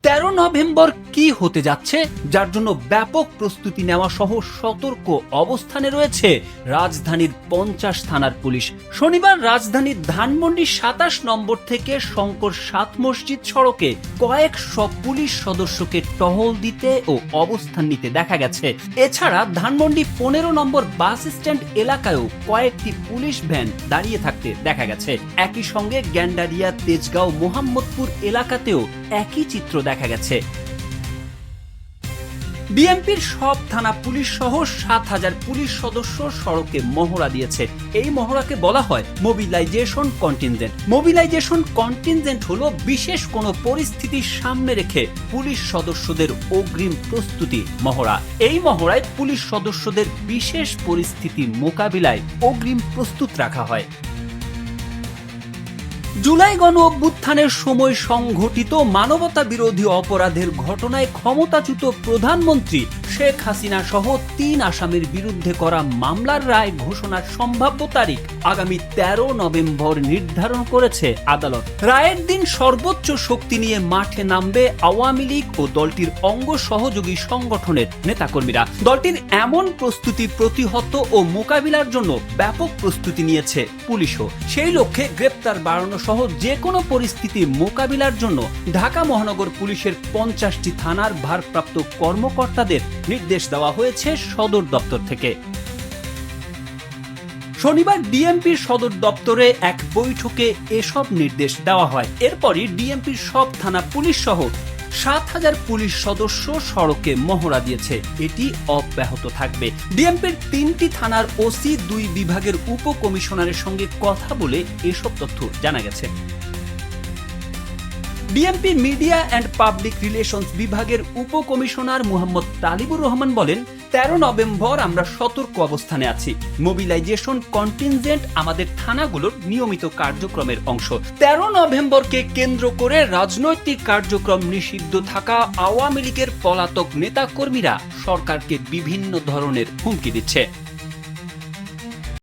13 November কি হতে যাচ্ছে, যার জন্য ব্যাপক প্রস্তুতি নেওয়া সহ সতর্ক অবস্থানে রয়েছে রাজধানীর 50 থানার পুলিশ। শনিবার রাজধানীর ধানমন্ডি 27 নম্বর থেকে শঙ্কর 7 মসজিদ সড়কে কয়েকশো পুলিশ সদস্যকে টহল দিতে ও অবস্থান নিতে দেখা গেছে। এছাড়া ধানমন্ডি 15 নম্বর বাস স্ট্যান্ড এলাকায়ও কয়েকটি পুলিশ ভ্যান দাঁড়িয়ে থাকতে দেখা গেছে। একই সঙ্গে গ্যান্ডারিয়া, তেজগাঁও, মোহাম্মদপুর এলাকাতেও একই চিত্র দেখা গেছে। বিএনপির সব থানা পুলিশ সহ 7,000 পুলিশ সদস্য সড়কে মহড়া দিয়েছে। এই মহড়াকে বলা হয় মোবিলাইজেশন কন্টিনজেন্ট। মোবিলাইজেশন কন্টিনজেন্ট হলো বিশেষ কোনো পরিস্থিতির সামনে রেখে পুলিশ সদস্যদের অগ্রিম প্রস্তুতি মহড়া। এই মহড়ায় পুলিশ সদস্যদের বিশেষ পরিস্থিতি মোকাবিলায় অগ্রিম প্রস্তুত রাখা হয়। জুলাই গণ অভ্যুত্থানের সময় সংঘটিত মানবতা বিরোধী অপরাধের ঘটনায় ক্ষমতাচ্যুত প্রধানমন্ত্রী শেখ হাসিনা সহ 3 আসামির বিরুদ্ধে করা মামলার রায় ঘোষণার সম্ভাব্য তারিখ আগামী 13 নভেম্বর নির্ধারণ করেছে আদালত। রায়ের দিন সর্বোচ্চ শক্তি নিয়ে মাঠে নামবে আওয়ামী লীগ ও দলটির অঙ্গ সহযোগী সংগঠনের নেতাকর্মীরা। দলটির এমন প্রস্তুতি প্রতিহত ও মোকাবিলার জন্য ব্যাপক প্রস্তুতি নিয়েছে পুলিশও। সেই লক্ষ্যে গ্রেপ্তার বাড়ানো সহ যে কোনো পরিস্থিতি মোকাবিলার জন্য ঢাকা মহানগর পুলিশের 50টি থানার ভারপ্রাপ্ত কর্মকর্তাদের নির্দেশ দেওয়া হয়েছে সদর দপ্তর থেকে। শনিবার ডিএমপির সদর দপ্তরে এক বৈঠকে এসব নির্দেশ দেওয়া হয়। এরপরই ডিএমপির সব থানা পুলিশ সহ 7,000 পুলিশ সদস্য সড়কে মহড়া দিয়েছে। এটি অব্যাহত থাকবে। ডিএমপির 3টি থানার ওসি, 2 বিভাগের উপকমিশনারের সঙ্গে কথা বলে এসব তথ্য জানা গেছে। DMP media and public relations বিভাগের উপকমিশনার মোহাম্মদ তালিবুর রহমান বলেন, 13 নভেম্বর আমরা সতর্ক অবস্থানে আছি। মোবিলাইজেশন কন্টিনজেন্ট আমাদের থানাগুলোর নিয়মিত কার্যক্রমের অংশ। 13 নভেম্বরকে কেন্দ্র করে রাজনৈতিক কার্যক্রম নিষিদ্ধ থাকা আওয়ামী লীগের পলাতক নেতাকর্মীরা সরকারকে বিভিন্ন ধরনের হুমকি দিচ্ছে।